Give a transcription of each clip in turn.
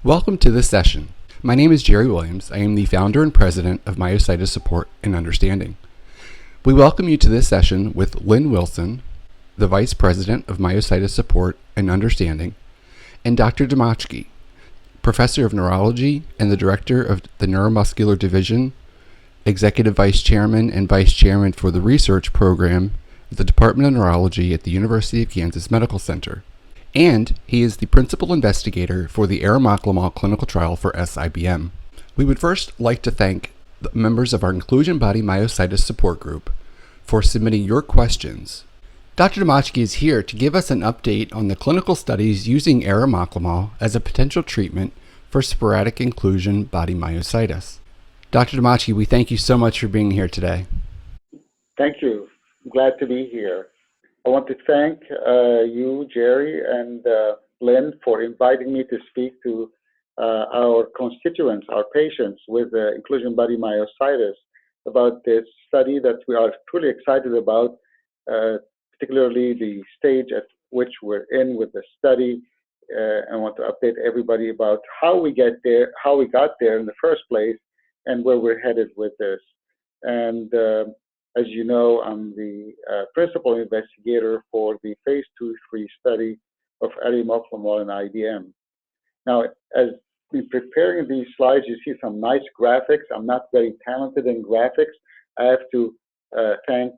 Welcome to this session. My name is Jerry Williams. I am the founder and president of Myositis Support and Understanding. We welcome you to this session with Lynn Wilson, the vice president of Myositis Support and Understanding, and Dr. Dimachkie, professor of neurology and the director of the Neuromuscular Division, executive vice chairman and vice chairman for the research program at the Department of Neurology at the University of Kansas Medical Center. And he is the principal investigator for the Arimoclomol Clinical Trial for sIBM. We would first like to thank the members of our Inclusion Body Myositis Support Group for submitting your questions. Dr. Dimachkie is here to give us an update on the clinical studies using arimoclomol as a potential treatment for sporadic inclusion body myositis. Dr. Dimachkie, we thank you so much for being here today. Thank you. I'm glad to be here. I want to thank you, Jerry, and Lynn for inviting me to speak to our constituents, our patients with inclusion body myositis about this study that we are truly excited about, particularly the stage at which we're in with the study. I want to update everybody about how we got there in the first place and where we're headed with this. And as you know, I'm the principal investigator for the phase 2/3 study of arimoclomol and IBM. Now, as we're preparing these slides, you see some nice graphics. I'm not very talented in graphics. I have to thank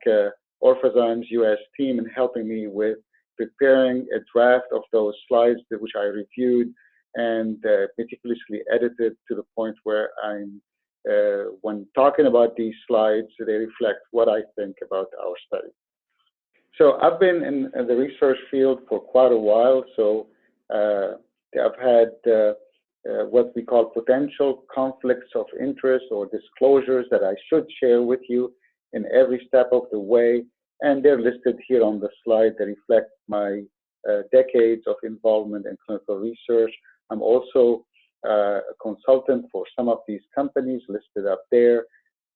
Orphan's US team in helping me with preparing a draft of those slides, which I reviewed and meticulously edited to the point where when talking about these slides, they reflect what I think about our study. So I've been in the research field for quite a while, so I've had what we call potential conflicts of interest or disclosures that I should share with you in every step of the way, and they're listed here on the slide that reflect my decades of involvement in clinical research. I'm also a consultant for some of these companies listed up there,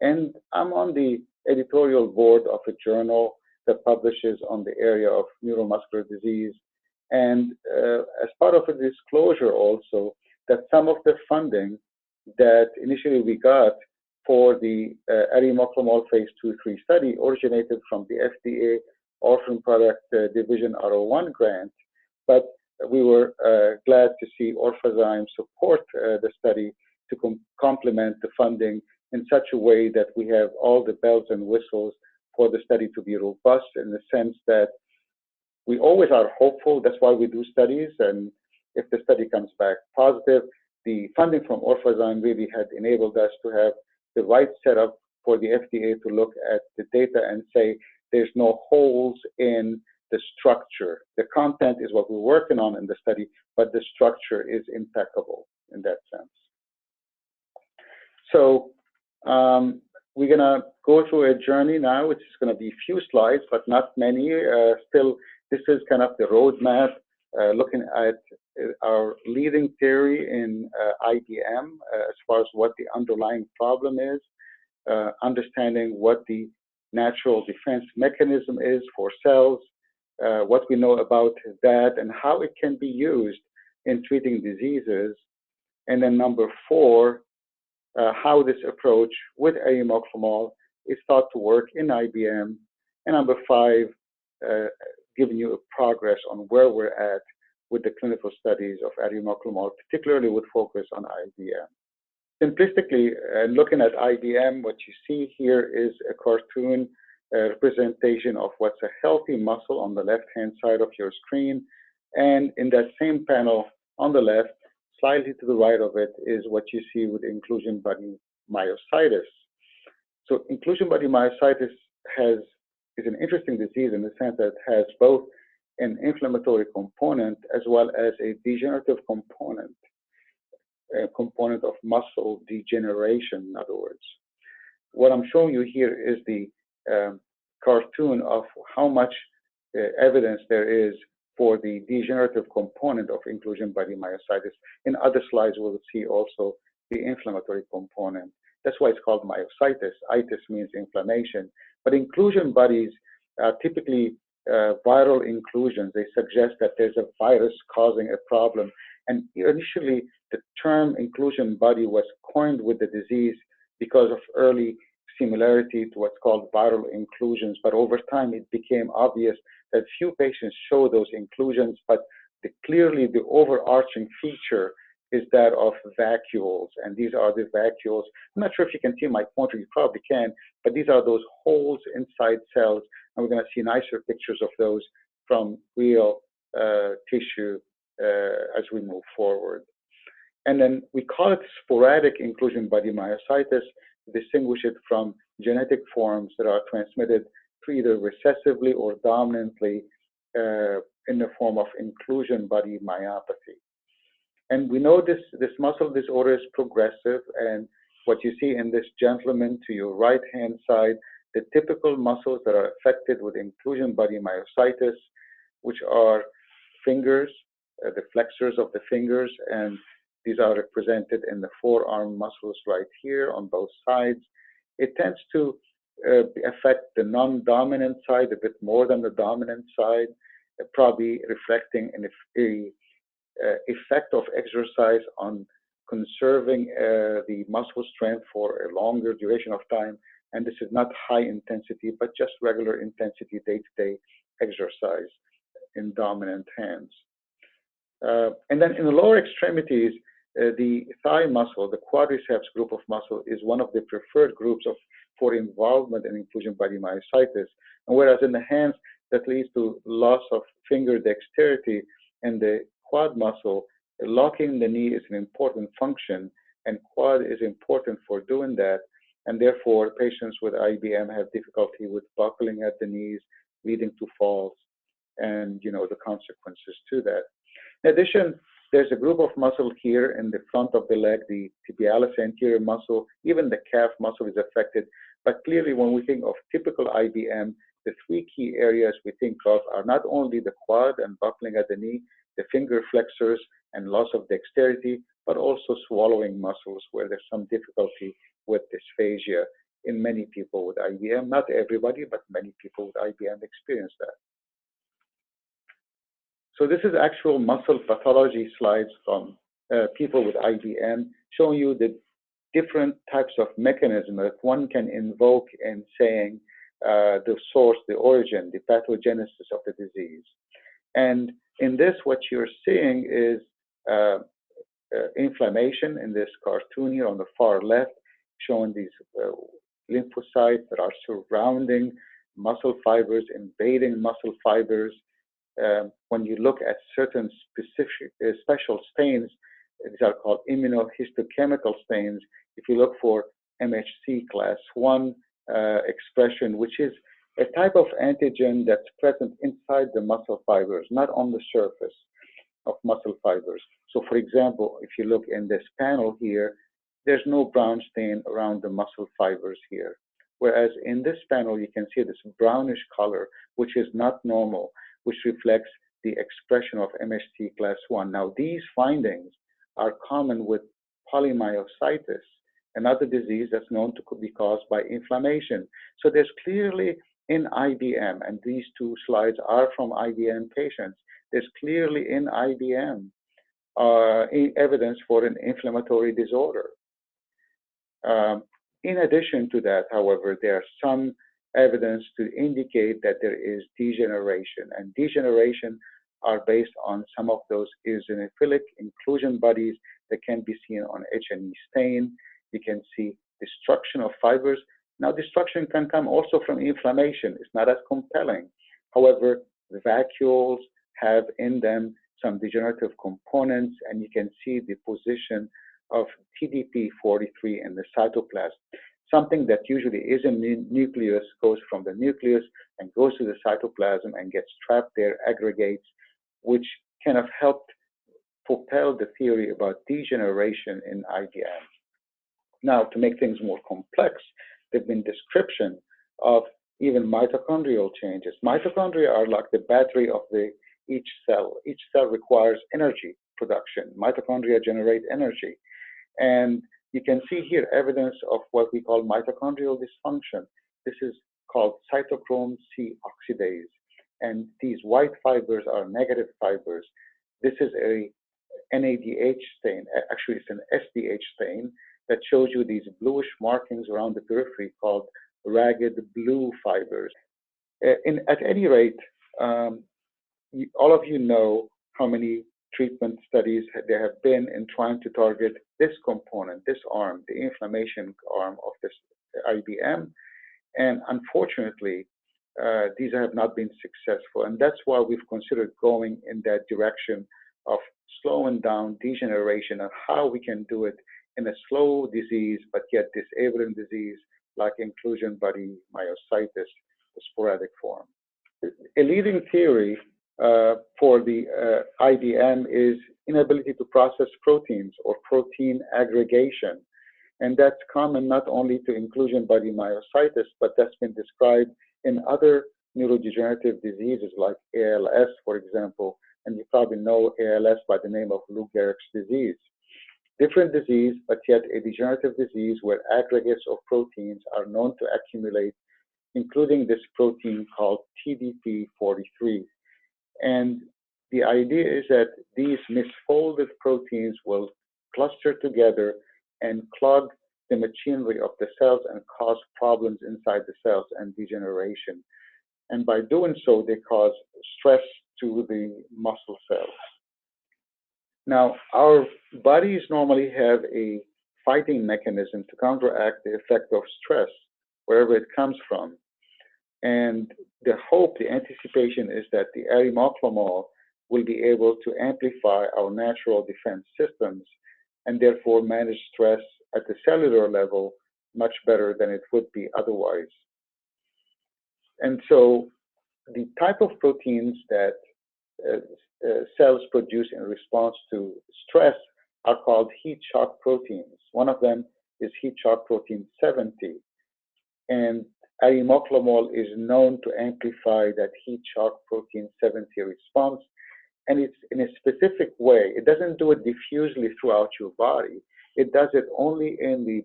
and I'm on the editorial board of a journal that publishes on the area of neuromuscular disease. And as part of a disclosure also, that some of the funding that initially we got for the arimoclomol phase 2/3 study originated from the FDA Orphan Product Division R01 grant, but we were glad to see Orphan support the study to complement the funding in such a way that we have all the bells and whistles for the study to be robust, in the sense that we always are hopeful. That's why we do studies, and if the study comes back positive, the funding from Orphan really had enabled us to have the right setup for the FDA to look at the data and say there's no holes in the structure. The content is what we're working on in the study, but the structure is impeccable in that sense. So we're gonna go through a journey now, which is gonna be a few slides, but not many. Still, this is kind of the roadmap, looking at our leading theory in IBM as far as what the underlying problem is, understanding what the natural defense mechanism is for cells, what we know about that and how it can be used in treating diseases. And then number 4, how this approach with arimoclomol is thought to work in IBM. And number 5, giving you a progress on where we're at with the clinical studies of arimoclomol, particularly with focus on IBM. Simplistically, looking at IBM, what you see here is a cartoon representation of what's a healthy muscle on the left-hand side of your screen. And in that same panel on the left, slightly to the right of it, is what you see with inclusion body myositis. So inclusion body myositis is an interesting disease in the sense that it has both an inflammatory component as well as a degenerative component, a component of muscle degeneration, in other words. What I'm showing you here is the cartoon of how much evidence there is for the degenerative component of inclusion body myositis. In other slides, we'll see also the inflammatory component. That's why it's called myositis. Itis means inflammation. But inclusion bodies are typically viral inclusions. They suggest that there's a virus causing a problem. And initially, the term inclusion body was coined with the disease because of early similarity to what's called viral inclusions. But over time, it became obvious that few patients show those inclusions, but clearly the overarching feature is that of vacuoles. And these are the vacuoles. I'm not sure if you can see my pointer, you probably can, but these are those holes inside cells. And we're going to see nicer pictures of those from real tissue as we move forward. And then we call it sporadic inclusion body myositis to distinguish it from genetic forms that are transmitted either recessively or dominantly in the form of inclusion body myopathy. And we know this muscle disorder is progressive, and what you see in this gentleman to your right-hand side, the typical muscles that are affected with inclusion body myositis, which are fingers, the flexors of the fingers, and these are represented in the forearm muscles right here on both sides. It tends to affect the non-dominant side a bit more than the dominant side, probably reflecting an effect of exercise on conserving the muscle strength for a longer duration of time. And this is not high intensity, but just regular intensity day-to-day exercise in dominant hands. And then in the lower extremities, the thigh muscle, the quadriceps group of muscle, is one of the preferred groups for involvement in inclusion body myositis. And whereas in the hands, that leads to loss of finger dexterity, and the quad muscle, locking the knee is an important function, and quad is important for doing that. And therefore, patients with IBM have difficulty with buckling at the knees, leading to falls, and the consequences to that. In addition, there's a group of muscle here in the front of the leg, the tibialis anterior muscle, even the calf muscle is affected. But clearly, when we think of typical IBM, the three key areas we think of are not only the quad and buckling at the knee, the finger flexors and loss of dexterity, but also swallowing muscles where there's some difficulty with dysphagia in many people with IBM. Not everybody, but many people with IBM experience that. So this is actual muscle pathology slides from people with IBM, showing you the different types of mechanism that one can invoke in saying the source, the origin, the pathogenesis of the disease. And in this, what you're seeing is inflammation in this cartoon here on the far left, showing these lymphocytes that are surrounding muscle fibers, invading muscle fibers. When you look at certain specific special stains, these are called immunohistochemical stains. If you look for MHC class 1 expression, which is a type of antigen that's present inside the muscle fibers, not on the surface of muscle fibers. So for example, if you look in this panel here, there's no brown stain around the muscle fibers here. Whereas in this panel, you can see this brownish color, which is not normal, which reflects the expression of MHC class 1. Now, these findings are common with polymyositis, another disease that's known to be caused by inflammation. So there's clearly in IBM, and these two slides are from IBM patients, there's clearly in IBM evidence for an inflammatory disorder. In addition to that, however, there's some evidence to indicate that there is degeneration, and degeneration are based on some of those eosinophilic inclusion bodies that can be seen on H&E stain. You can see destruction of fibers. Now, destruction can come also from inflammation. It's not as compelling. However, the vacuoles have in them some degenerative components, and you can see the position of TDP-43 in the cytoplasm. Something that usually is in the nucleus goes from the nucleus and goes to the cytoplasm and gets trapped there, aggregates, which kind of helped propel the theory about degeneration in IBM. Now, to make things more complex, there have been description of even mitochondrial changes. Mitochondria are like the battery of each cell. Each cell requires energy production. Mitochondria generate energy. And you can see here evidence of what we call mitochondrial dysfunction. This is called cytochrome C oxidase. And these white fibers are negative fibers. This is a NADH stain. Actually, it's an SDH stain that shows you these bluish markings around the periphery called ragged blue fibers. At any rate, all of you know how many treatment studies there have been in trying to target this component, this arm, the inflammation arm of this IBM. And unfortunately, these have not been successful. And that's why we've considered going in that direction of slowing down degeneration and how we can do it in a slow disease, but yet disabling disease like inclusion body myositis, the sporadic form. A leading theory for the IBM is inability to process proteins or protein aggregation. And that's common not only to inclusion body myositis, but that's been described in other neurodegenerative diseases like ALS, for example. And you probably know ALS by the name of Lou Gehrig's disease. Different disease, but yet a degenerative disease where aggregates of proteins are known to accumulate, including this protein called TDP43. And the idea is that these misfolded proteins will cluster together and clog the machinery of the cells and cause problems inside the cells and degeneration. And by doing so, they cause stress to the muscle cells. Now, our bodies normally have a fighting mechanism to counteract the effect of stress, wherever it comes from. And the hope, the anticipation is that the arimoclomol will be able to amplify our natural defense systems and therefore manage stress at the cellular level much better than it would be otherwise. And so the type of proteins that cells produce in response to stress are called heat shock proteins. One of them is heat shock protein 70. And arimoclomol is known to amplify that heat shock protein 70 response. And it's in a specific way. It doesn't do it diffusely throughout your body. It does it only in the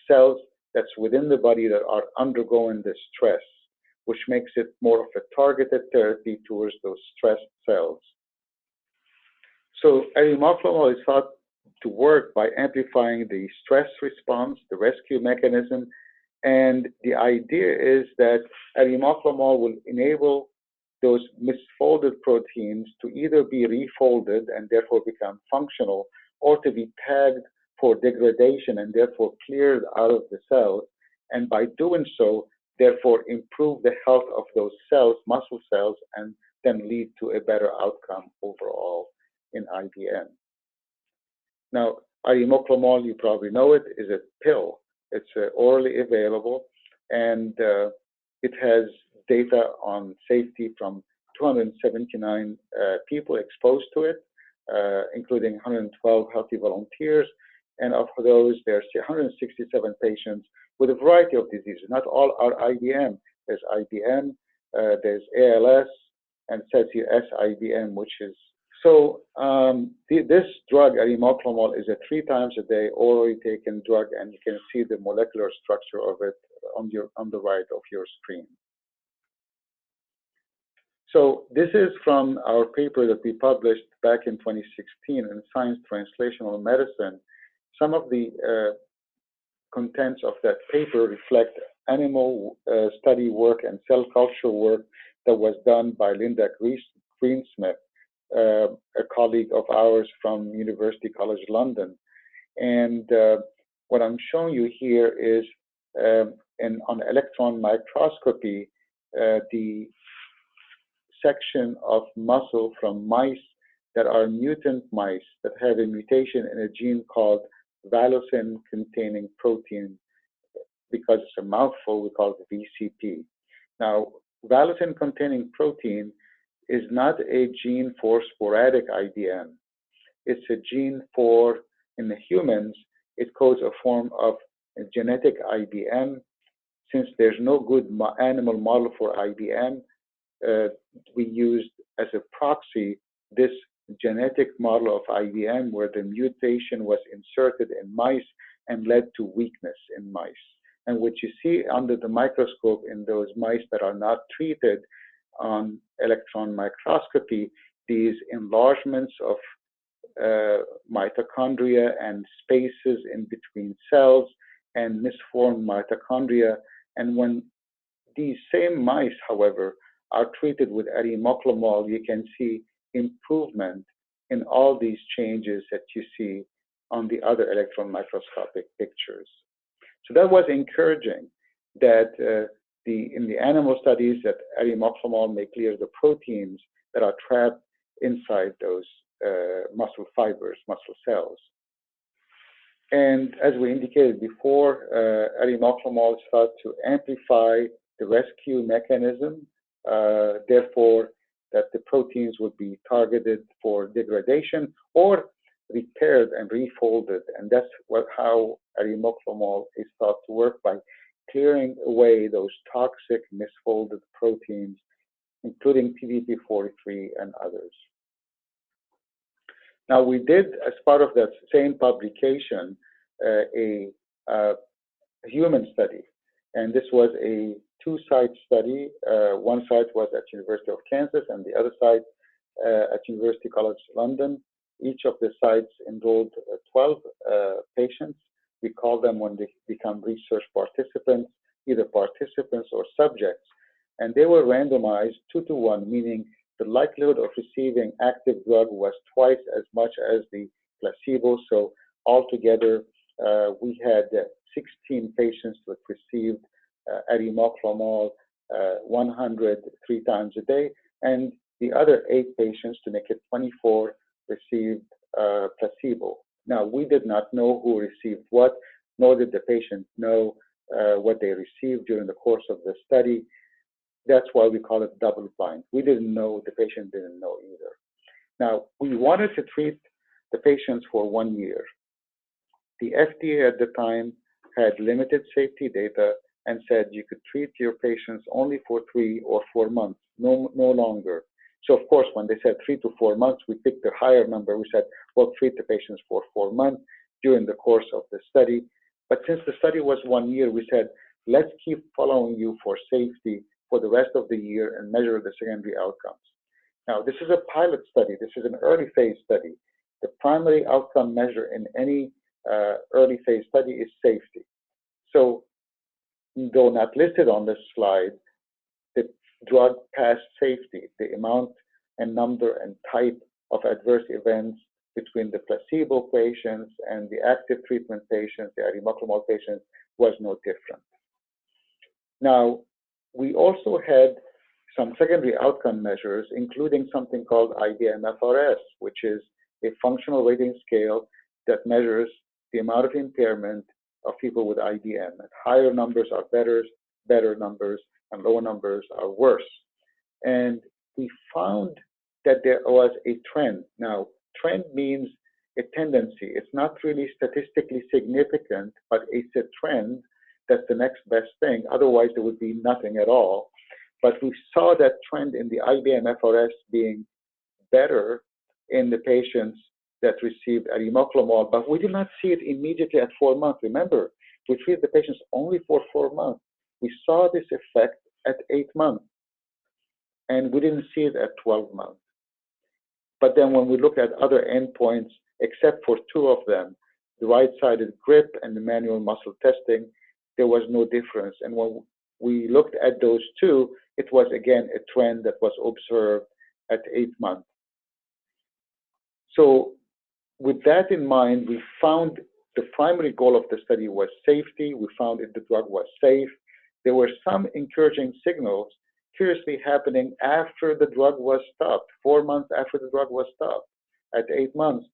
cells that's within the body that are undergoing the stress, which makes it more of a targeted therapy towards those stressed cells. So arimoclomol is thought to work by amplifying the stress response, the rescue mechanism, and the idea is that arimoclomol will enable those misfolded proteins to either be refolded and therefore become functional, or to be tagged for degradation and therefore cleared out of the cells, and by doing so, therefore improve the health of those cells, muscle cells, and then lead to a better outcome overall in IBM. Now, arimoclomol, you probably know it, is a pill. It's orally available, and it has data on safety from 279 people exposed to it, including 112 healthy volunteers. And of those, there's 167 patients with a variety of diseases. Not all are IBM. There's IBM, there's ALS, and it says here sIBM, which is so. This drug, arimoclomol, is a 3 times a day orally taken drug, and you can see the molecular structure of it on the right of your screen. So this is from our paper that we published back in 2016 in Science Translational Medicine. Some of the contents of that paper reflect animal study work and cell culture work that was done by Linda Greensmith, a colleague of ours from University College London. And what I'm showing you here is on electron microscopy, the section of muscle from mice that are mutant mice that have a mutation in a gene called valosin-containing protein. Because it's a mouthful, we call it VCP. Now, valosin-containing protein is not a gene for sporadic IBM. It's a gene for, in the humans, it codes a form of a genetic IBM. Since there's no good animal model for IBM, we used as a proxy this genetic model of IBM where the mutation was inserted in mice and led to weakness in mice. And what you see under the microscope in those mice that are not treated on electron microscopy, these enlargements of mitochondria and spaces in between cells and misformed mitochondria. And when these same mice, however, are treated with arimoclomol, you can see improvement in all these changes that you see on the other electron microscopic pictures. So that was encouraging that in the animal studies that arimoclomol may clear the proteins that are trapped inside those muscle fibers, muscle cells. And as we indicated before, arimoclomol starts to amplify the rescue mechanism, therefore that the proteins would be targeted for degradation or repaired and refolded. And that's how arimoclomol is thought to work, by clearing away those toxic misfolded proteins, including TDP-43 and others. Now, we did, as part of that same publication, a human study. And this was a two-site study. One site was at University of Kansas and the other site at University College London. Each of the sites enrolled 12 patients. We call them, when they become research participants, either participants or subjects. And they were randomized 2-to-1, meaning the likelihood of receiving active drug was twice as much as the placebo. So altogether, we had 16 patients that received arimoclomol 103 times a day, and the other 8 patients, to make it 24, received placebo. Now, we did not know who received what, nor did the patient know what they received during the course of the study. That's why we call it double blind. We didn't know, the patient didn't know either. Now, we wanted to treat the patients for 1 year. The FDA at the time had limited safety data and said you could treat your patients only for 3 or 4 months, no longer. So, of course, when they said 3 to 4 months, we picked a higher number. We said, well, treat the patients for 4 months during the course of the study. But since the study was 1 year, we said, let's keep following you for safety for the rest of the year and measure the secondary outcomes. Now, this is a pilot study. This is an early phase study. The primary outcome measure in any early phase study is safety. So, though not listed on this slide, the drug passed safety. The amount and number and type of adverse events between the placebo patients and the active treatment patients, the arimoclomol patients, was no different. Now, we also had some secondary outcome measures, including something called IBM-FRS, which is a functional rating scale that measures the amount of impairment of people with IBM. And higher numbers are better numbers, and lower numbers are worse. And we found that there was a trend. Now, trend means a tendency. It's not really statistically significant, but it's a trend. That's the next best thing. Otherwise, there would be nothing at all. But we saw that trend in the IBM-FRS being better in the patients that received arimoclomol, but we did not see it immediately at 4 months. Remember, we treated the patients only for 4 months. We saw this effect at 8 months, and we didn't see it at 12 months. But then when we look at other endpoints, except for 2 of them, the right-sided grip and the manual muscle testing, there was no difference. And when we looked at those 2, it was again a trend that was observed at 8 months. So with that in mind, we found the primary goal of the study was safety. We found that the drug was safe. There were some encouraging signals curiously happening after the drug was stopped, 4 months after the drug was stopped, at 8 months.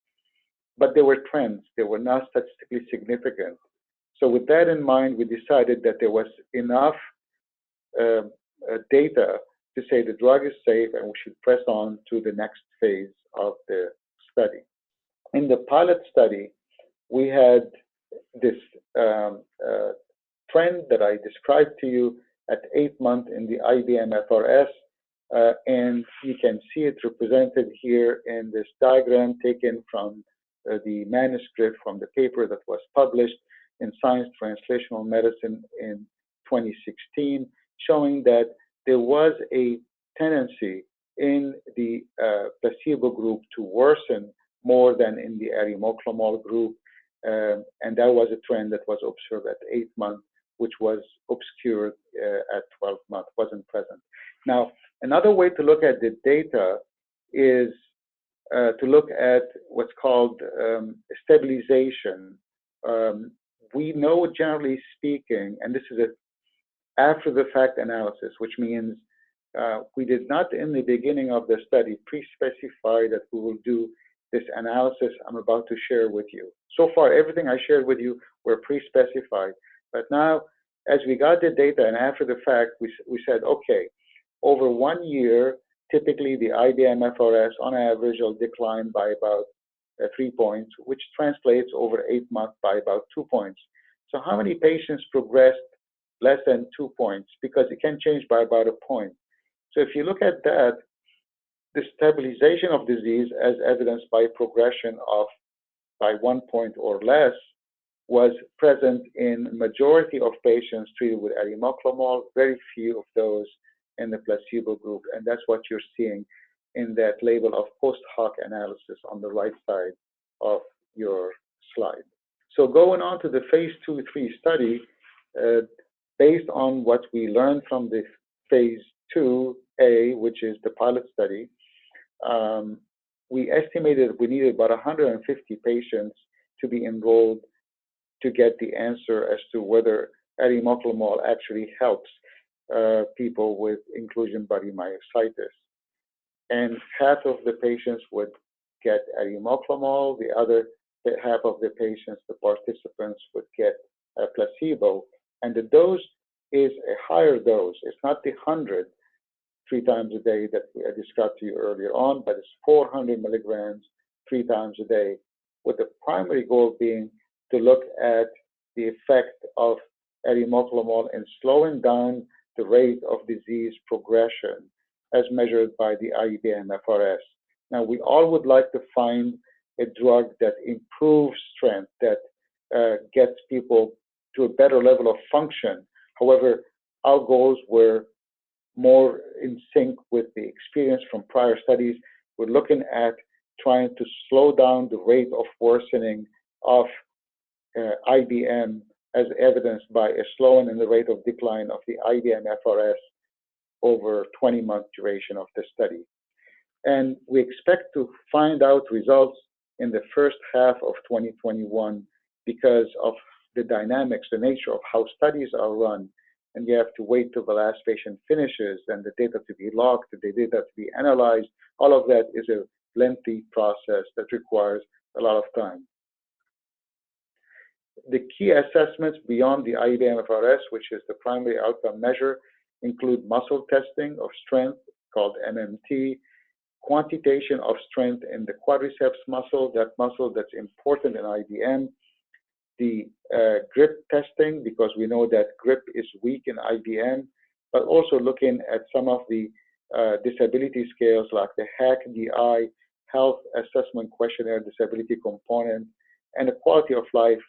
But there were trends. They were not statistically significant. So with that in mind, we decided that there was enough data to say the drug is safe and we should press on to the next phase of the study. In the pilot study, we had this trend that I described to you at 8 months in the IBM-FRS, and you can see it represented here in this diagram taken from the manuscript from the paper that was published in Science Translational Medicine in 2016, showing that there was a tendency in the placebo group to worsen more than in the Arimoclomol group. And that was a trend that was observed at 8 months, which was obscured at 12 months, wasn't present. Now, another way to look at the data is to look at what's called stabilization. We know, generally speaking, and this is an after-the-fact analysis, which means we did not in the beginning of the study pre-specify that we will do this analysis I'm about to share with you. So far, everything I shared with you were pre-specified. But now, as we got the data and after the fact, we said, okay, over 1 year, typically the IBM-FRS on average will decline by about 3 points, which translates over 8 months by about 2 points. So how many patients progressed less than 2 points? Because it can change by about a point. So if you look at that, the stabilization of disease as evidenced by progression of by 1 point or less was present in majority of patients treated with arimoclomol, very few of those in the placebo group. And that's what you're seeing in that label of post hoc analysis on the right side of your slide. So going on to the phase 2-3 study, based on what we learned from the phase 2A, which is the pilot study, we estimated we needed about 150 patients to be enrolled to get the answer as to whether arimoclomol actually helps people with inclusion body myositis. And half of the patients would get arimoclomol, the other half of the patients, the participants, would get a placebo. And the dose is a higher dose. It's not the 100 3 times a day that I described to you earlier on, but it's 400 milligrams 3 times a day, with the primary goal being to look at the effect of arimoclomol in slowing down the rate of disease progression as measured by the IBM-FRS. Now, we all would like to find a drug that improves strength, that gets people to a better level of function. However, our goals were more in sync with the experience from prior studies. We're looking at trying to slow down the rate of worsening of IBM as evidenced by a slowing in the rate of decline of the IBM-FRS over 20-month duration of the study. And we expect to find out results in the first half of 2021 because of the dynamics, the nature of how studies are run. And you have to wait till the last patient finishes and the data to be locked, the data to be analyzed. All of that is a lengthy process that requires a lot of time. The key assessments beyond the IBM-FRS, which is the primary outcome measure, include muscle testing of strength called MMT, quantitation of strength in the quadriceps muscle, that muscle that's important in IBM, the grip testing, because we know that grip is weak in IBM, but also looking at some of the disability scales like the HAQ-DI, Health Assessment Questionnaire Disability Component, and a quality of life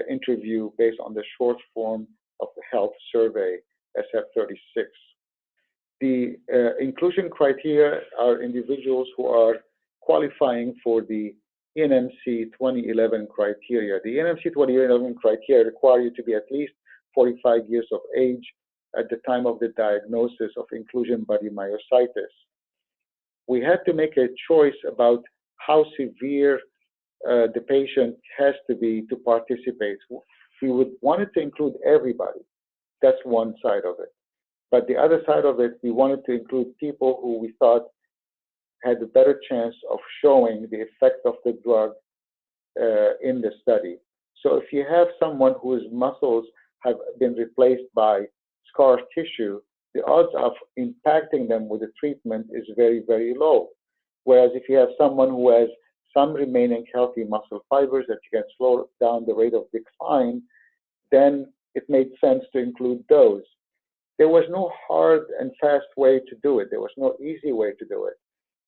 interview based on the short form of the health survey, SF-36. The inclusion criteria are individuals who are qualifying for the NMC 2011 criteria. The NMC 2011 criteria require you to be at least 45 years of age at the time of the diagnosis of inclusion body myositis. We had to make a choice about how severe the patient has to be to participate. We would wanted to include everybody. That's one side of it. But the other side of it, we wanted to include people who we thought had a better chance of showing the effect of the drug in the study. So if you have someone whose muscles have been replaced by scar tissue, the odds of impacting them with the treatment is very, very low. Whereas if you have someone who has some remaining healthy muscle fibers that you can slow down the rate of decline, then it made sense to include those. There was no hard and fast way to do it. There was no easy way to do it.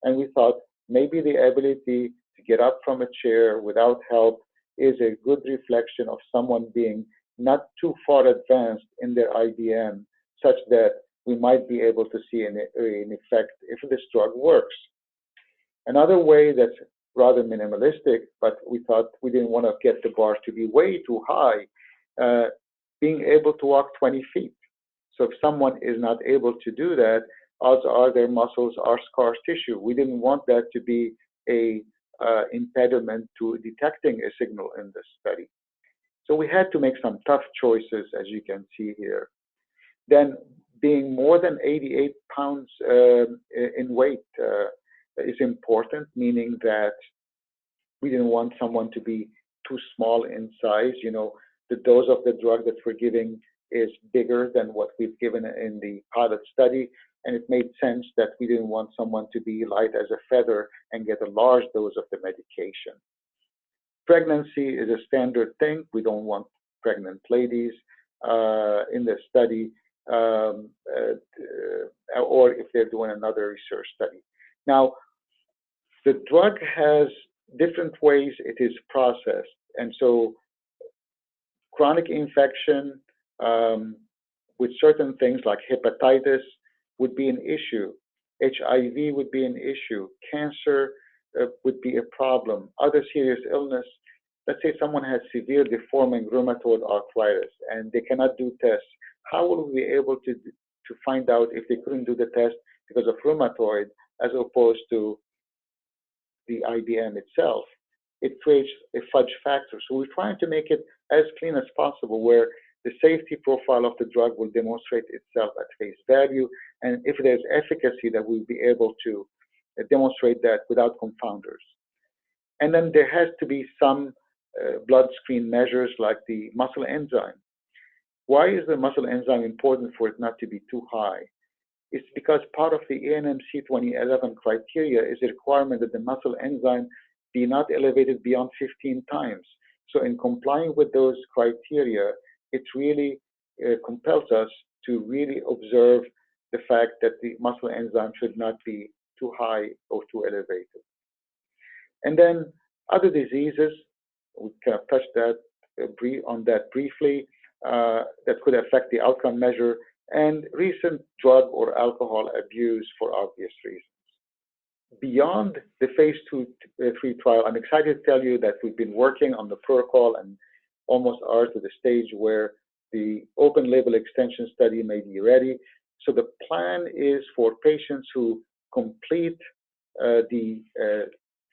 And we thought maybe the ability to get up from a chair without help is a good reflection of someone being not too far advanced in their IBM, such that we might be able to see an effect if this drug works. Another way that's rather minimalistic, but we thought we didn't want to get the bar to be way too high, being able to walk 20 feet. So if someone is not able to do that, odds are their muscles are scar tissue. We didn't want that to be a impediment to detecting a signal in this study. So we had to make some tough choices, as you can see here. Then being more than 88 pounds in weight is important, meaning that we didn't want someone to be too small in size. You know, the dose of the drug that we're giving is bigger than what we've given in the pilot study, and it made sense that we didn't want someone to be light as a feather and get a large dose of the medication. Pregnancy is a standard thing. We don't want pregnant ladies in the study, or if they're doing another research study. Now, the drug has different ways it is processed, and so chronic infection with certain things like hepatitis would be an issue. HIV would be an issue. Cancer would be a problem. Other serious illness, let's say someone has severe deforming rheumatoid arthritis and they cannot do tests. How will we be able to find out if they couldn't do the test because of rheumatoid as opposed to the IBM itself? It creates a fudge factor. So we're trying to make it as clean as possible, where the safety profile of the drug will demonstrate itself at face value, and if there's efficacy, that we'll be able to demonstrate that without confounders. And then there has to be some blood screen measures like the muscle enzyme. Why is the muscle enzyme important for it not to be too high? It's because part of the ANMC 2011 criteria is a requirement that the muscle enzyme be not elevated beyond 15 times. So in complying with those criteria, it really compels us to really observe the fact that the muscle enzyme should not be too high or too elevated. And then other diseases, we kind of touched that on that briefly, that could affect the outcome measure, and recent drug or alcohol abuse for obvious reasons. Beyond the phase 2-3 trial, I'm excited to tell you that we've been working on the protocol and almost are to the stage where the open label extension study may be ready. So the plan is for patients who complete the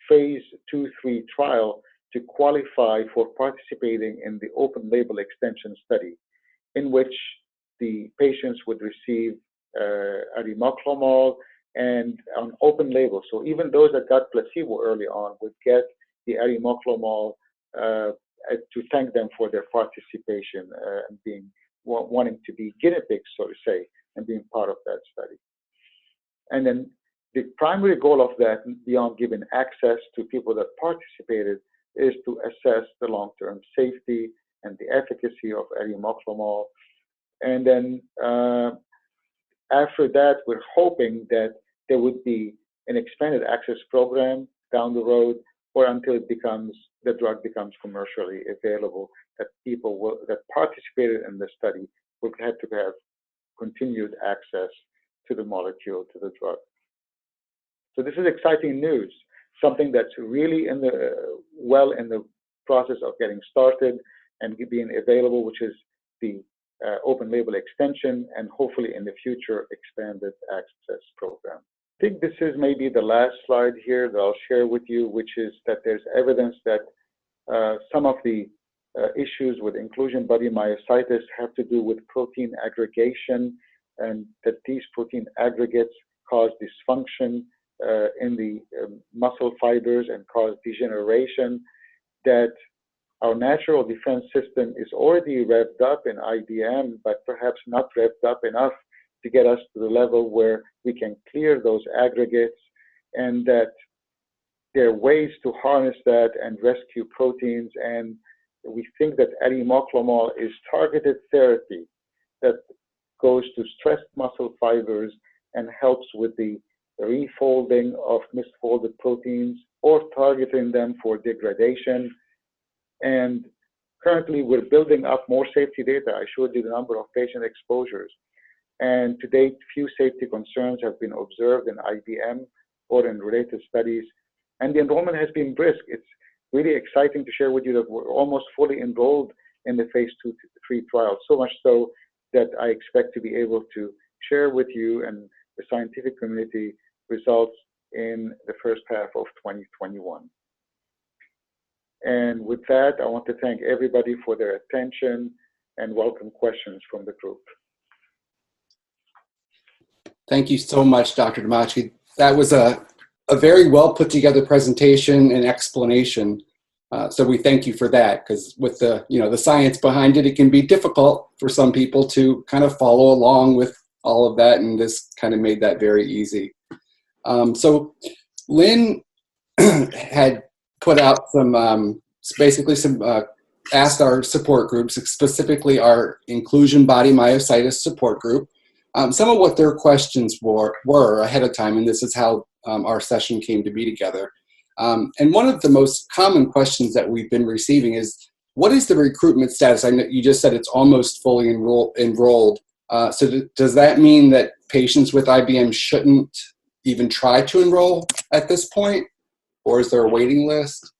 phase 2-3 trial to qualify for participating in the open label extension study, in which the patients would receive arimoclomol and on open label. So even those that got placebo early on would get the arimoclomol to thank them for their participation and wanting to be guinea pigs, so to say, and being part of that study. And then the primary goal of that, beyond giving access to people that participated, is to assess the long-term safety and the efficacy of arimoclomol. And then after that, we're hoping that there would be an expanded access program down the road, or until the drug becomes commercially available, that people that participated in the study will have to have continued access to the molecule, to the drug. So this is exciting news, something that's really in the process of getting started and being available, which is the open label extension, and hopefully in the future expanded access program. I think this is maybe the last slide here that I'll share with you, which is that there's evidence that some of the issues with inclusion body myositis have to do with protein aggregation, and that these protein aggregates cause dysfunction in the muscle fibers and cause degeneration, that our natural defense system is already revved up in IBM, but perhaps not revved up enough to get us to the level where we can clear those aggregates, and that there are ways to harness that and rescue proteins. And we think that arimoclomol is targeted therapy that goes to stressed muscle fibers and helps with the refolding of misfolded proteins or targeting them for degradation. And currently, we're building up more safety data. I showed you the number of patient exposures. And to date, few safety concerns have been observed in IBM or in related studies. And the enrollment has been brisk. It's really exciting to share with you that we're almost fully enrolled in the phase 2 to 3 trial, so much so that I expect to be able to share with you and the scientific community results in the first half of 2021. And with that, I want to thank everybody for their attention and welcome questions from the group. Thank you so much, Dr. Dimachkie. That was a very well put together presentation and explanation. So we thank you for that, because with the science behind it, it can be difficult for some people to kind of follow along with all of that, and this kind of made that very easy. So Lynn had put out some asked our support groups, specifically our inclusion body myositis support group, some of what their questions were ahead of time, and this is how our session came to be together. And one of the most common questions that we've been receiving is, what is the recruitment status? I know you just said it's almost fully enrolled. So does that mean that patients with IBM shouldn't even try to enroll at this point? Or is there a waiting list?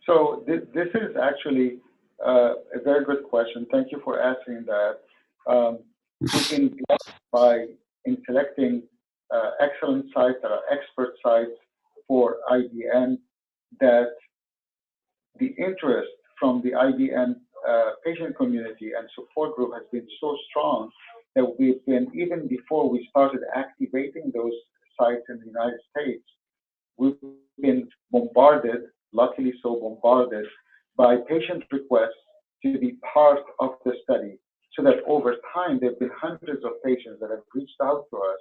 So this is actually a very good question. Thank you for asking that. We've been blessed in selecting excellent sites that are expert sites for IBM, that the interest from the IBM patient community and support group has been so strong that we've been, even before we started activating those sites in the United States, we've been bombarded, luckily so bombarded, by patient requests to be part of the study. So that over time, there have been hundreds of patients that have reached out to us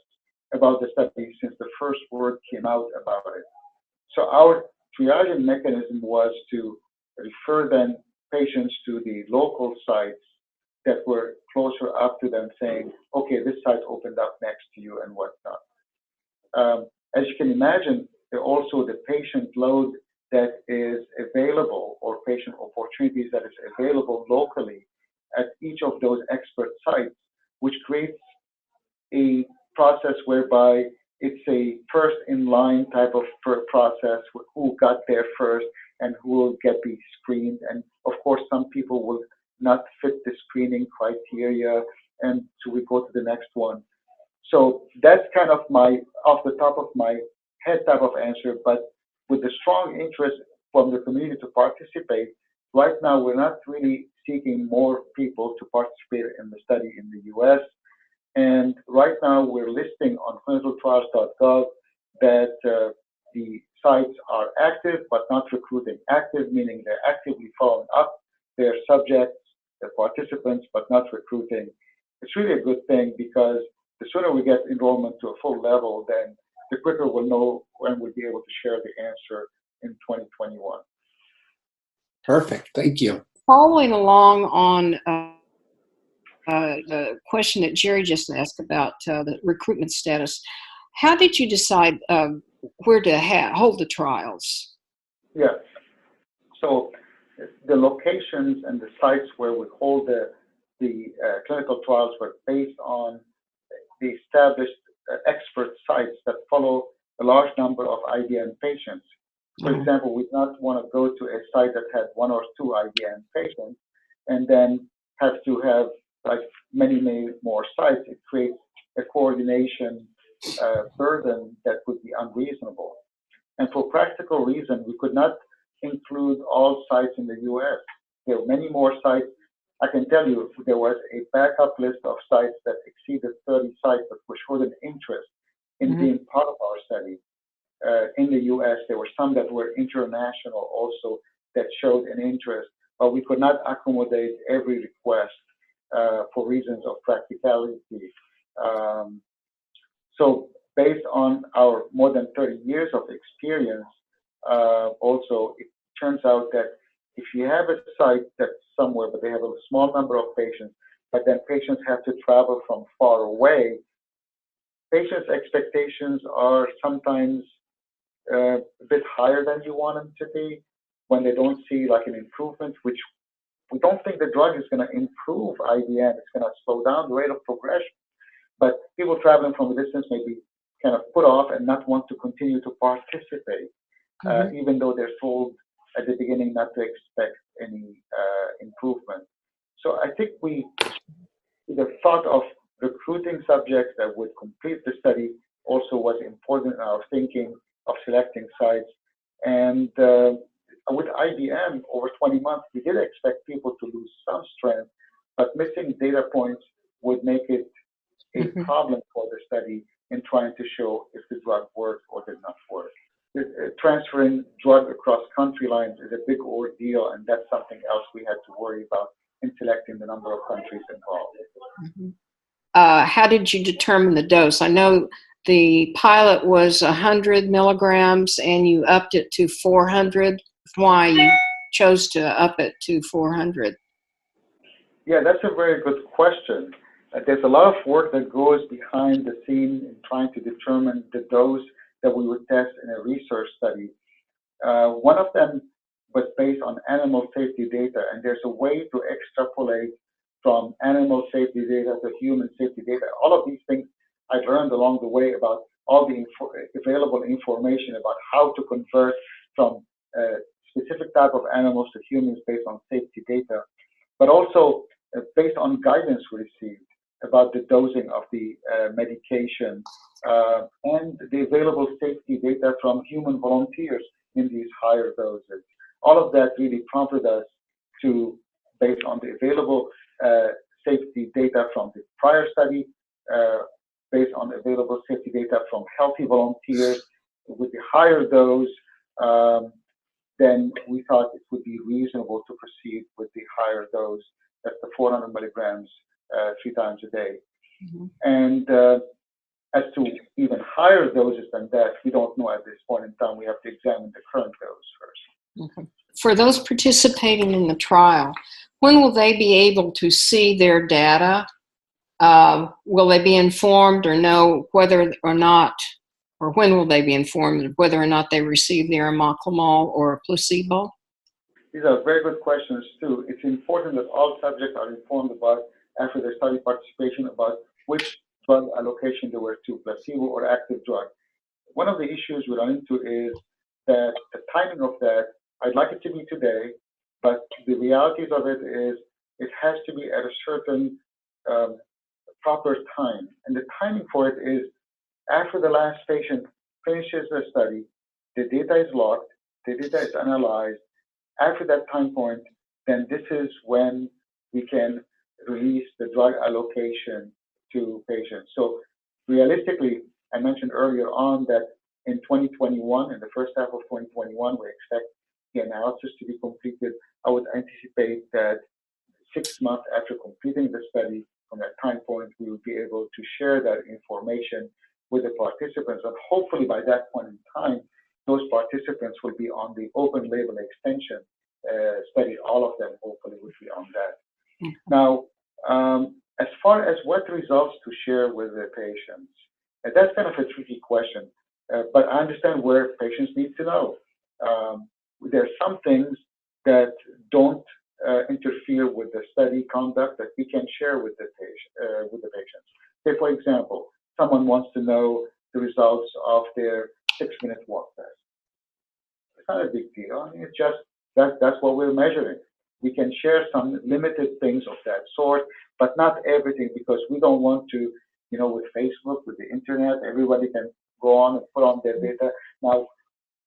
about the study since the first word came out about it. So our triaging mechanism was to refer then patients to the local sites that were closer up to them, saying, okay, this site opened up next to you and whatnot. As you can imagine, also the patient load that is available, or patient opportunities that is available locally at each of those expert sites, which creates a process whereby it's a first in line type of process, who got there first and who will get be screened. And of course, some people will not fit the screening criteria, and so we go to the next one. So that's kind of my, off the top of my head type of answer, but with the strong interest from the community to participate, right now we're not really seeking more people to participate in the study in the US. And right now we're listing on clinicaltrials.gov that the sites are active but not recruiting. Active meaning they're actively following up their subjects, their participants, but not recruiting. It's really a good thing, because the sooner we get enrollment to a full level, then the quicker we'll know when we'll be able to share the answer in 2021. Perfect, thank you. Following along on the question that Jerry just asked about the recruitment status, how did you decide where to hold the trials? Yes. So the locations and the sites where we hold the clinical trials were based on the established expert sites that follow a large number of IBM patients. For example, we not want to go to a site that had 1 or 2 IBM patients and then have to have like many more sites. It creates a coordination burden that would be unreasonable. And for practical reasons, we could not include all sites in the US. There are many more sites. I can tell you there was a backup list of sites that exceeded 30 sites that showed an interest in being part of our study. In the US, there were some that were international also that showed an interest, but we could not accommodate every request for reasons of practicality. So based on our more than 30 years of experience, also it turns out that if you have a site that's somewhere, but they have a small number of patients, but then patients have to travel from far away, patients' expectations are sometimes a bit higher than you want them to be when they don't see like an improvement, which we don't think the drug is going to improve IBM. It's going to slow down the rate of progression. But people traveling from a distance may be kind of put off and not want to continue to participate. even though they're told at the beginning not to expect any improvement. So I think the thought of recruiting subjects that would complete the study also was important in our thinking of selecting sites. And with IBM, over 20 months, we did expect people to lose some strength, but missing data points would make it a problem for the study in trying to show if the drug worked or did not work. Transferring drug across country lines is a big ordeal, and that's something else we had to worry about in selecting the number of countries involved. How did you determine the dose? I know the pilot was 100 milligrams and you upped it to 400. Why you chose to up it to 400? Yeah, that's a very good question. There's a lot of work that goes behind the scene in trying to determine the dose that we would test in a research study. One of them was based on animal safety data, and there's a way to extrapolate from animal safety data to human safety data. All of these things I've learned along the way about all the available information about how to convert from specific type of animals to humans based on safety data, but also based on guidance we received about the dosing of the medication and the available safety data from human volunteers in these higher doses. All of that really prompted us to, based on the available safety data from the prior study, based on available safety data from healthy volunteers with the higher dose, then we thought it would be reasonable to proceed with the higher dose, that's the 400 milligrams 3 times a day. And as to even higher doses than that, we don't know at this point in time. We have to examine the current dose first. For those participating in the trial, when will they be able to see their data? Will they be informed or know whether or not, or when will they be informed of whether or not they receive the arimoclomol or a placebo? These are very good questions too. It's important that all subjects are informed about, after their study participation, about which drug allocation they were to, placebo or active drug. One of the issues we run into is that the timing of that, I'd like it to be today, but the realities of it is it has to be at a certain proper time. And the timing for it is after the last patient finishes the study, the data is locked, the data is analyzed. After that time point, then this is when we can release the drug allocation to patients. So realistically, I mentioned earlier on that in 2021, in the first half of 2021, we expect the analysis to be completed. I would anticipate that 6 months after completing the study, from that time point, we will be able to share that information with the participants. And hopefully by that point in time, those participants will be on the open label extension study. All of them hopefully would be on that. Now, as far as what results to share with the patients, that's kind of a tricky question, but I understand where patients need to know. There are some things that don't interfere with the study conduct that we can share with the patients. Say, for example, someone wants to know the results of their 6-minute walk test. It's not a big deal. I mean, it's just that's what we're measuring. We can share some limited things of that sort, but not everything, because we don't want to, with Facebook, with the internet, everybody can go on and put on their data. Now,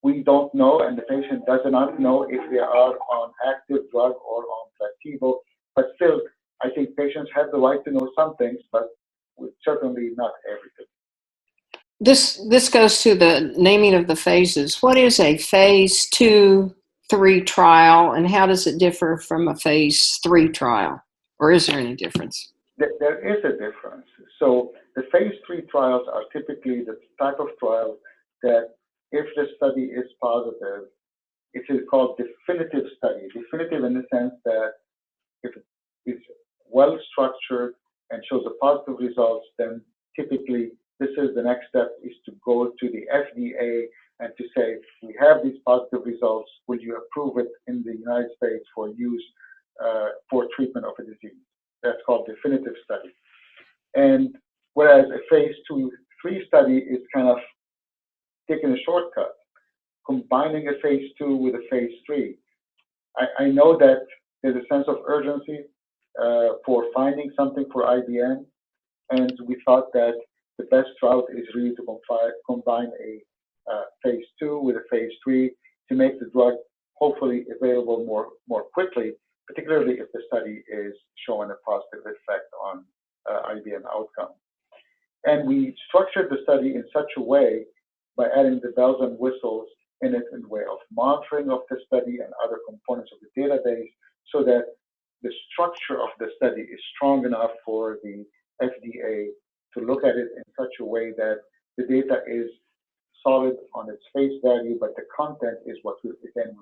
we don't know, and the patient does not know if they are on active drug or on placebo, but still, I think patients have the right to know some things, but certainly not everything. This goes to the naming of the phases. What is a phase 2-3 trial, and how does it differ from a phase 3 trial? Or is there any difference? There is a difference. So the phase 3 trials are typically the type of trial that if the study is positive, it is called definitive study. Definitive in the sense that if it's well structured and shows a positive results, then typically this is the next step, is to go to the FDA and to say, we have these positive results, will you approve it in the United States for use for treatment of a disease? That's called definitive study. And whereas a phase 2-3 study is kind of taking a shortcut, combining a phase 2 with a phase 3. I know that there's a sense of urgency for finding something for IBM, and we thought that the best route is really to combine a phase 2 with a phase 3 to make the drug hopefully available more quickly, particularly if the study is showing a positive effect on IBM outcome. And we structured the study in such a way by adding the bells and whistles in it in the way of monitoring of the study and other components of the database so that the structure of the study is strong enough for the FDA to look at it in such a way that the data is solid on its face value, but the content is what we're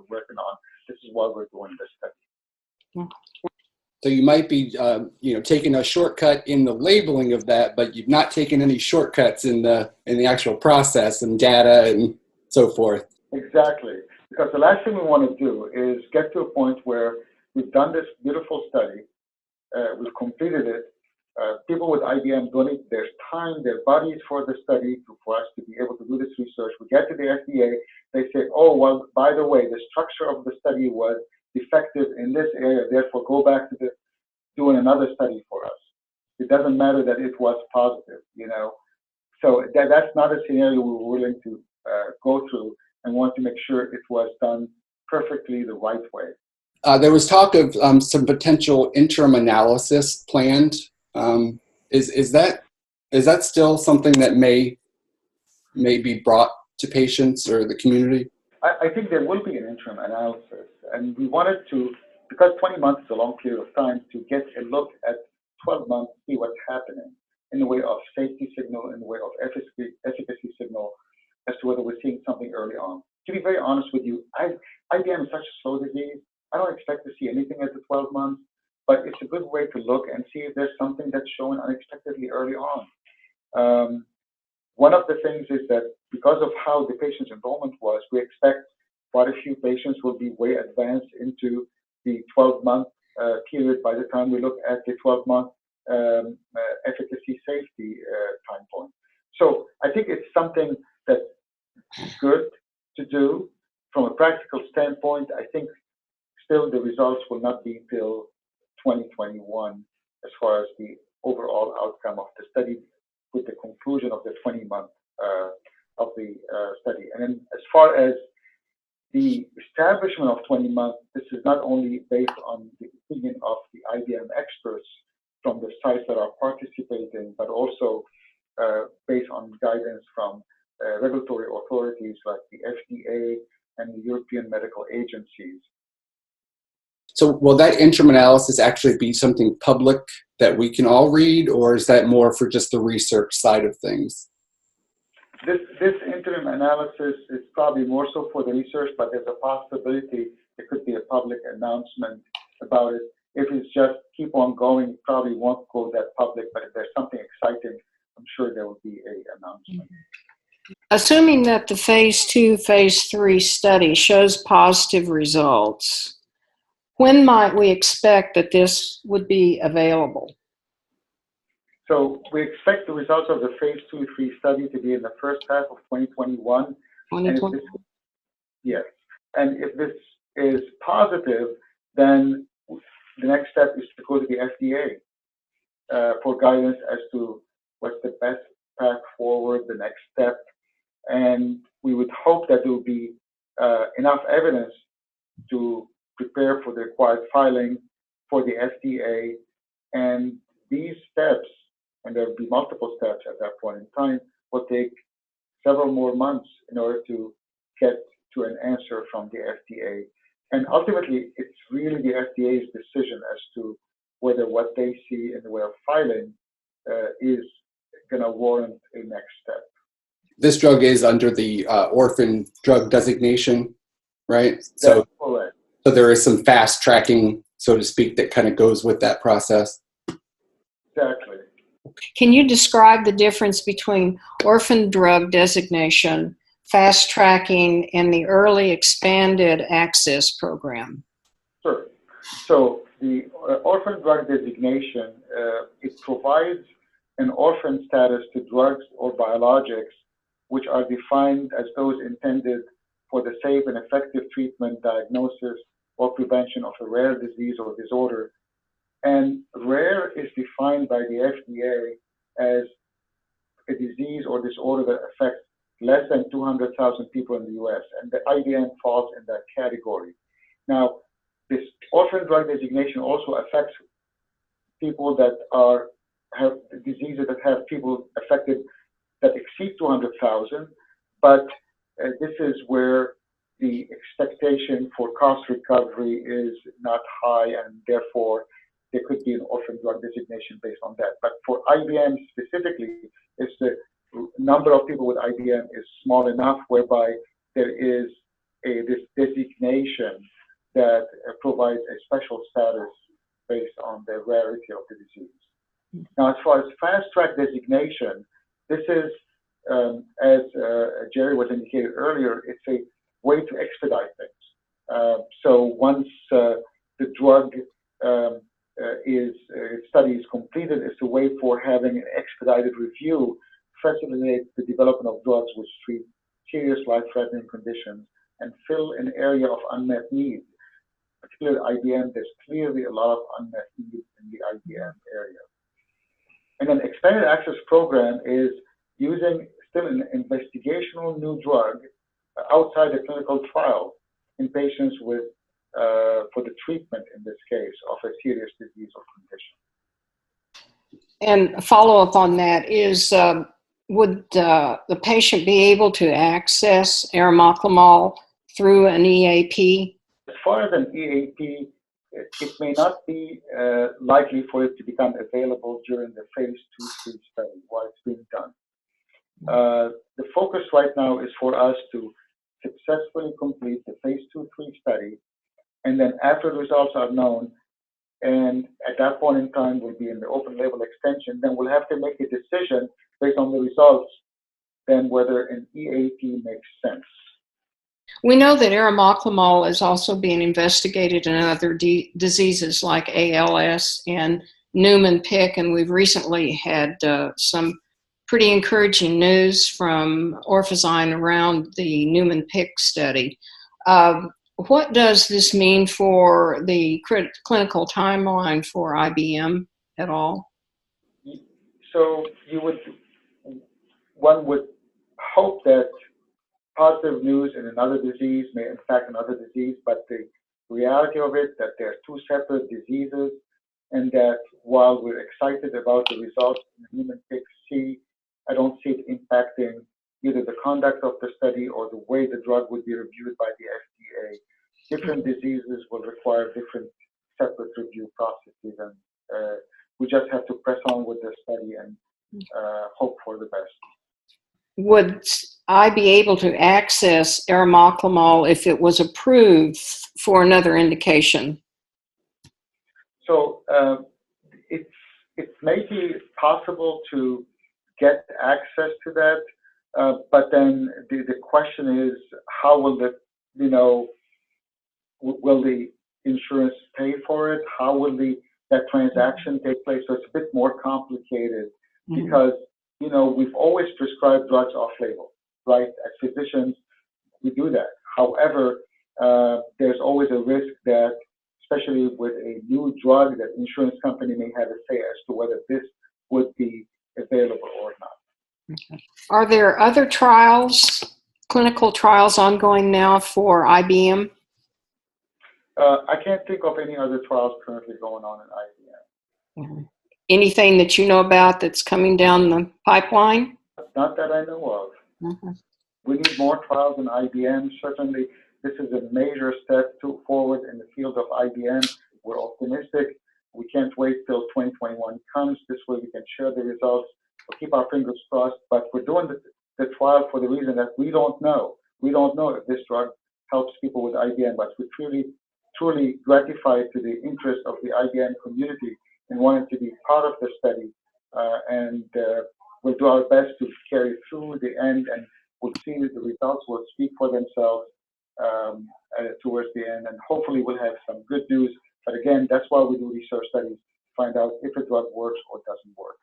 working on. This is why we're doing this study. So you might be, taking a shortcut in the labeling of that, but you've not taken any shortcuts in the actual process and data and so forth. Exactly, because the last thing we want to do is get to a point where we've done this beautiful study, we've completed it. People with IBM donate their time, their bodies for the study for us to be able to do this research. We get to the FDA, they say, oh, well, by the way, the structure of the study was defective in this area, therefore go back to doing another study for us. It doesn't matter that it was positive, So that's not a scenario we're willing to go through and want to make sure it was done perfectly the right way. There was talk of some potential interim analysis planned. Is that still something that may be brought to patients or the community? I think there will be an interim analysis, and we wanted to, because 20 months is a long period of time, to get a look at 12 months, see what's happening in the way of safety signal, in the way of efficacy signal, as to whether we're seeing something early on. To be very honest with you, IBM is such a slow disease. I don't expect to see anything at the 12 months, but it's a good way to look and see if there's something that's showing unexpectedly early on. One of the things is that because of how the patient's enrollment was, we expect quite a few patients will be way advanced into the 12-month period by the time we look at the 12-month efficacy safety time point. So I think it's something that's good to do. From a practical standpoint, I think still the results will not be till 2021 as far as the overall outcome of the study with the conclusion of the 20-month of the study. And then as far as the establishment of 20 months, this is not only based on the opinion of the IBM experts from the sites that are participating, but also based on guidance from regulatory authorities like the FDA and the European medical agencies. So will that interim analysis actually be something public that we can all read, or is that more for just the research side of things? This interim analysis is probably more so for the research, but there's a possibility it could be a public announcement about it. If it's just keep on going, it probably won't go that public, but if there's something exciting, I'm sure there will be an announcement. Assuming that the phase 2, phase 3 study shows positive results, when might we expect that this would be available? So we expect the results of the phase 2-3 study to be in the first half of 2021. 2020? Yes. And if this is positive, then the next step is to go to the FDA for guidance as to what's the best path forward, the next step. And we would hope that there will be enough evidence to prepare for the required filing for the FDA. And these steps, and there will be multiple steps at that point in time, will take several more months in order to get to an answer from the FDA. And ultimately, it's really the FDA's decision as to whether what they see in the way of filing is going to warrant a next step. This drug is under the Orphan drug designation, right? That's correct. So there is some fast tracking, so to speak, that kind of goes with that process. Exactly. Can you describe the difference between Orphan drug designation, fast tracking, and the early expanded access program? Sure. So the Orphan drug designation, it provides an orphan status to drugs or biologics which are defined as those intended for the safe and effective treatment, diagnosis, or prevention of a rare disease or disorder. And rare is defined by the FDA as a disease or disorder that affects less than 200,000 people in the US, and the IBM falls in that category. Now, this orphan drug designation also affects people that have diseases that have people affected that exceed 200,000, but this is where the expectation for cost recovery is not high, and therefore there could be an orphan drug designation based on that. But for IBM specifically, it's the number of people with IBM is small enough whereby there is this designation that provides a special status based on the rarity of the disease. Now, as far as fast track designation, this is, as Jerry was indicated earlier, it's a way to expedite things. So once the drug study is completed, it's a way for having an expedited review, facilitate the development of drugs which treat serious life-threatening conditions and fill an area of unmet need. Particularly IBM, there's clearly a lot of unmet need in the IBM area. And an expanded access program is using still an investigational new drug outside the clinical trial in patients with, for the treatment, in this case, of a serious disease or condition. And a follow-up on that is, would the patient be able to access arimoclomol through an EAP? As far as an EAP, it may not be likely for it to become available during the phase 2-3 study while it's being done. The focus right now is for us to successfully complete the phase 2-3 study, and then after the results are known, and at that point in time we'll be in the open label extension, then we'll have to make a decision based on the results, then whether an EAP makes sense. We know that arimoclomol is also being investigated in other diseases like ALS and Niemann-Pick, and we've recently had some pretty encouraging news from Orphan around the Niemann-Pick study. What does this mean for the clinical timeline for IBM at all? So one would hope that positive news in another disease may impact another disease, but the reality of it that they're two separate diseases, and that while we're excited about the results in the Niemann-Pick C, I don't see it impacting either the conduct of the study or the way the drug would be reviewed by the FDA. Different diseases will require different separate review processes, and we just have to press on with the study and hope for the best. Would I be able to access arimoclomol if it was approved for another indication? So it may be possible to get access to that, but then the question is, how will will the insurance pay for it? How will that transaction take place? So it's a bit more complicated because we've always prescribed drugs off-label, right? As physicians, we do that. However, there's always a risk that, especially with a new drug, that insurance company may have a say as to whether this would be available or not. Okay. Are there other trials, clinical trials ongoing now for IBM? I can't think of any other trials currently going on in IBM. Mm-hmm. Anything that you know about that's coming down the pipeline? Not that I know of. Mm-hmm. We need more trials in IBM. Certainly, this is a major step forward in the field of IBM. We're optimistic. We can't wait till 2021 comes. This way we can share the results. We'll keep our fingers crossed, but we're doing the trial for the reason that we don't know. We don't know if this drug helps people with IBM, but we're truly gratified to the interest of the IBM community and wanting to be part of the study, and we'll do our best to carry through the end, and we'll see that the results will speak for themselves towards the end, and hopefully we'll have some good news. But again, that's why we do research studies, to find out if a drug works or doesn't work.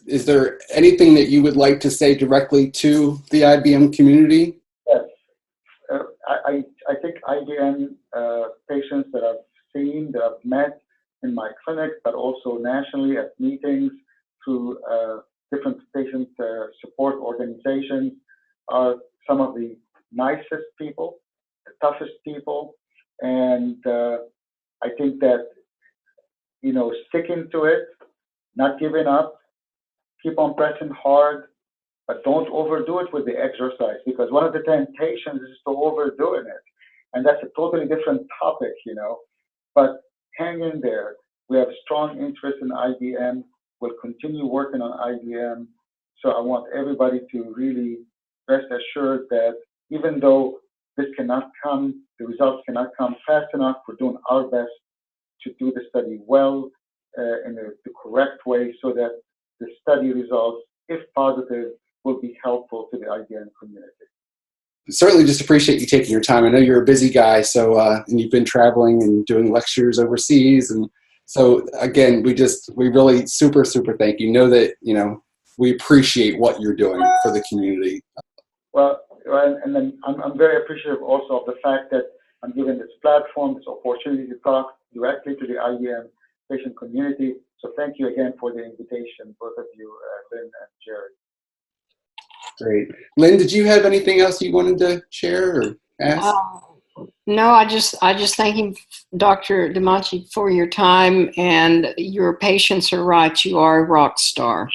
Is there anything that you would like to say directly to the IBM community? Yes. I think IBM patients that I've seen, that I've met in my clinic, but also nationally at meetings through different patient support organizations, are some of the nicest people, the toughest people, and I think that, you know, sticking to it, not giving up, keep on pressing hard, but don't overdo it with the exercise, because one of the temptations is to overdoing it, and that's a totally different topic, you know. But hang in there. We have strong interest in IBM. We'll continue working on IBM. So I want everybody to really rest assured that even though this cannot come, the results cannot come fast enough, we're doing our best to do the study well in the correct way, so that the study results, if positive, will be helpful to the IBM community. Certainly just appreciate you taking your time. I know you're a busy guy, so and you've been traveling and doing lectures overseas, and so again, we really super thank you. Know that, you know, we appreciate what you're doing for the community. Well, and then I'm very appreciative also of the fact that I'm given this platform, this opportunity to talk directly to the IBM patient community. So thank you again for the invitation, both of you, Lynn and Jerry. Great. Lynn, did you have anything else you wanted to share or ask? No, I just thank you, Dr. Dimachkie, for your time, and your patients are right. You are a rock star.